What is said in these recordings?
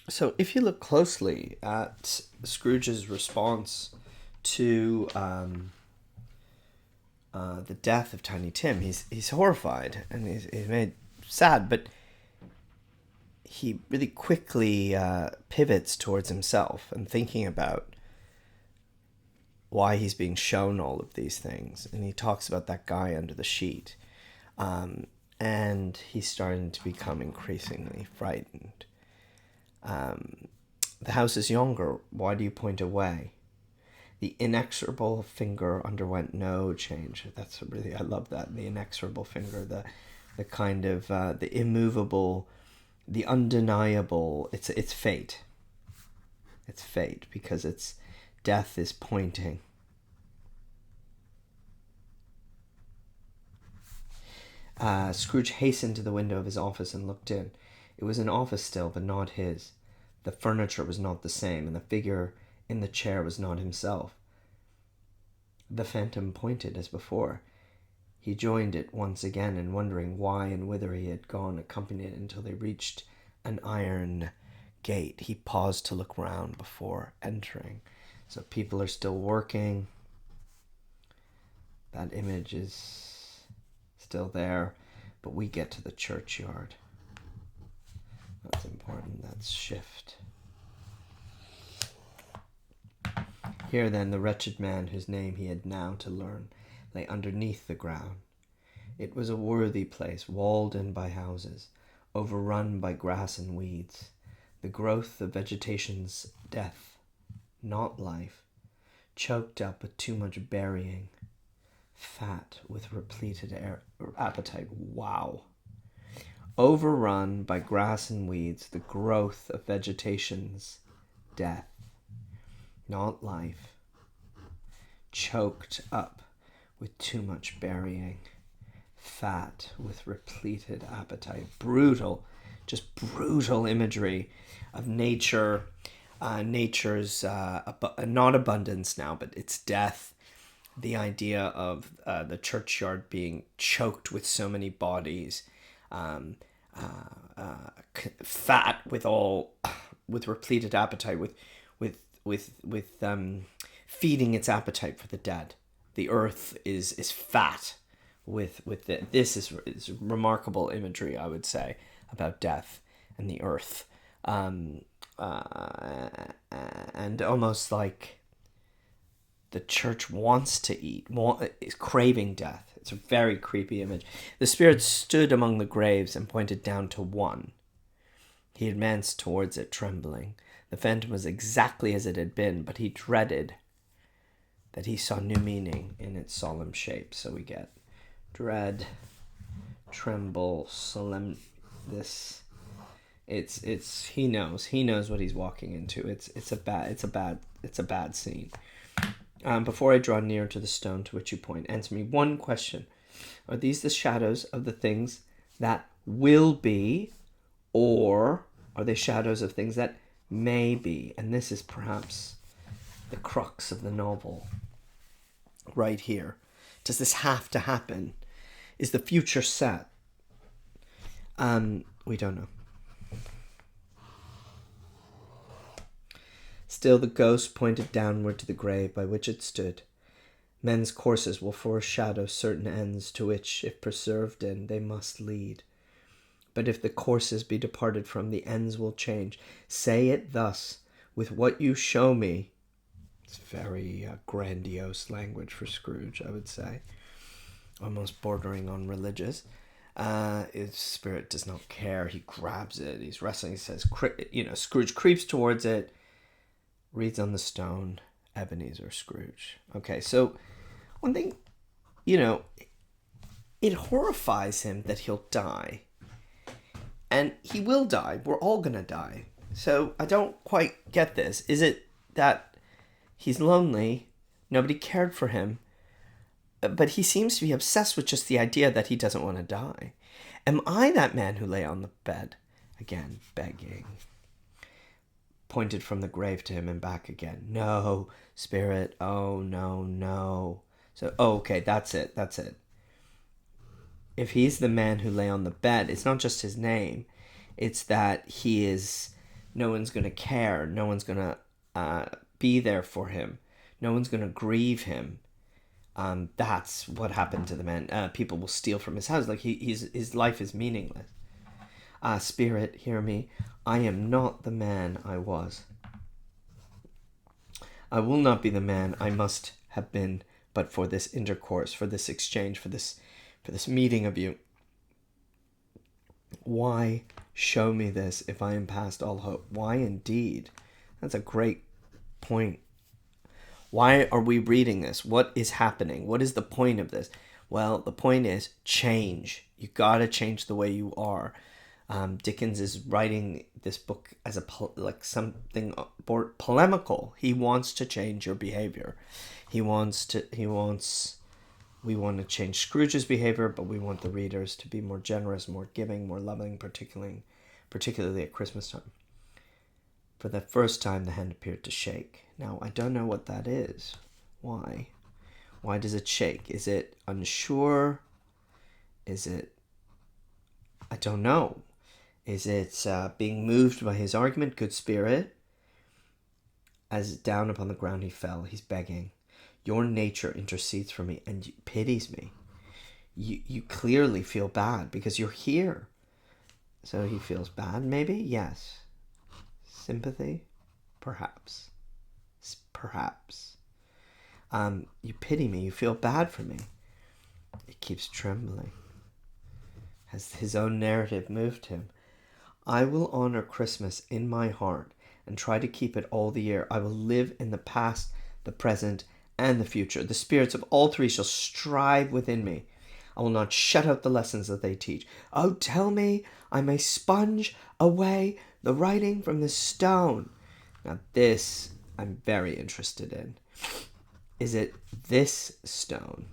So if you look closely at Scrooge's response to the death of Tiny Tim, he's horrified and he's made sad, but he really quickly pivots towards himself and thinking about why he's being shown all of these things. And he talks about that guy under the sheet. And he's starting to become increasingly frightened. The house is younger. Why do you point away? The inexorable finger underwent no change. That's really, I love that. The inexorable finger, the kind of, the immovable, the undeniable. It's fate. It's fate because it's death is pointing. Scrooge hastened to the window of his office and looked in. It was an office still, but not his. The furniture was not the same, and the figure in the chair was not himself. The phantom pointed as before. He joined it once again, and wondering why and whither he had gone, accompanied it until they reached an iron gate. He paused to look round before entering. So people are still working. That image is still there, but we get to the churchyard. That's important. That's shift. Here then the wretched man, whose name he had now to learn, lay underneath the ground. It was a worthy place, walled in by houses, overrun by grass and weeds, the growth of vegetation's death, not life, choked up with too much burying, fat with repleted appetite. Wow. Overrun by grass and weeds, the growth of vegetation's death, not life, choked up with too much burying, fat with repleted appetite. Brutal, just brutal imagery of nature, nature's not abundance now, but its death. The idea of the churchyard being choked with so many bodies, fat with repleted appetite, with feeding its appetite for the dead. The earth is fat with it. This is remarkable imagery, I would say, about death and the earth, and almost like the church wants to eat, is craving death. It's a very creepy image. The spirit stood among the graves and pointed down to one. He advanced towards it, trembling. The phantom was exactly as it had been, but he dreaded that he saw new meaning in its solemn shape. So we get dread, tremble, solemn. This, it's he knows what he's walking into. It's a bad scene. Before I draw near to the stone to which you point, answer me one question. Are these the shadows of the things that will be, or are they shadows of things that may be? And this is perhaps the crux of the novel right here. Does this have to happen? Is the future set? We don't know. Still the ghost pointed downward to the grave by which it stood. Men's courses will foreshadow certain ends to which, if persevered in, they must lead. But if the courses be departed from, the ends will change. Say it thus, with what you show me. It's very grandiose language for Scrooge, I would say. Almost bordering on religious. His spirit does not care. He grabs it. He's wrestling. He says, Scrooge creeps towards it. Reads on the stone, Ebenezer Scrooge. Okay, so one thing, it horrifies him that he'll die. And he will die. We're all going to die. So I don't quite get this. Is it that he's lonely, nobody cared for him, but he seems to be obsessed with just the idea that he doesn't want to die? Am I that man who lay on the bed? Again, begging. Pointed from the grave to him and back again. No, spirit. Oh, no. So, okay, that's it. If he's the man who lay on the bed, it's not just his name. It's that he is No one's going to care. No one's going to be there for him. No one's going to grieve him. That's what happened to the man. People will steal from his house. Like his life is meaningless. Spirit, hear me. I am not the man I was. I will not be the man I must have been, but for this intercourse, for this exchange, for this meeting of you. Why show me this if I am past all hope? Why indeed? That's a great point. Why are we reading this? What is happening? What is the point of this? Well, the point is change. You gotta change the way you are. Dickens is writing this book as something more polemical. He wants to change your behavior. We want to change Scrooge's behavior, but we want the readers to be more generous, more giving, more loving, particularly at Christmas time. For the first time, the hand appeared to shake. Now, I don't know what that is. Why? Why does it shake? Is it unsure? Is it... I don't know. Is it being moved by his argument? Good spirit. As down upon the ground he fell, he's begging. Your nature intercedes for me and pities me. You clearly feel bad because you're here. So he feels bad, maybe? Yes. Sympathy? Perhaps. You pity me. You feel bad for me. It keeps trembling. Has his own narrative moved him? I will honor Christmas in my heart and try to keep it all the year. I will live in the past, the present, and the future. The spirits of all three shall strive within me. I will not shut out the lessons that they teach. Oh, tell me I may sponge away the writing from the stone. Now this I'm very interested in. Is it this stone,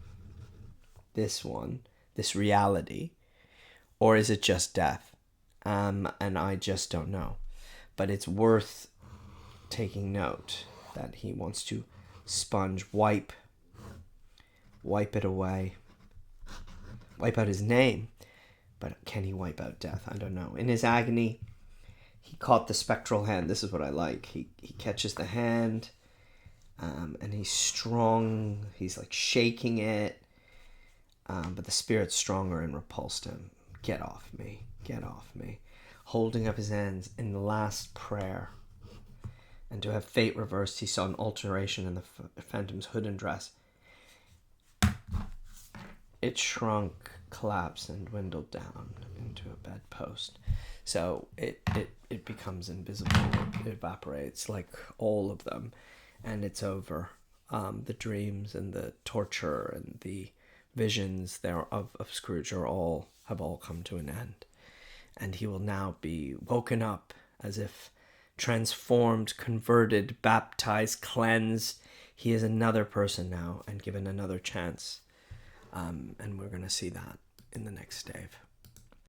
this one, this reality, or is it just death? And I just don't know. But it's worth taking note that he wants to wipe it away, wipe out his name. But can he wipe out death? I don't know. In his agony, he caught the spectral hand. This is what I like. He catches the hand, and he's strong. He's like shaking it, but the spirit's stronger and repulsed him. Get off me. Get off me. Holding up his hands in the last prayer. And to have fate reversed, he saw an alteration in the phantom's hood and dress. It shrunk, collapsed, and dwindled down into a bedpost. So it becomes invisible. It evaporates like all of them, and it's over. The dreams and the torture and the visions there of Scrooge have all come to an end. And he will now be woken up as if transformed, converted, baptized, cleansed. He is another person now and given another chance. And we're going to see that in the next stave.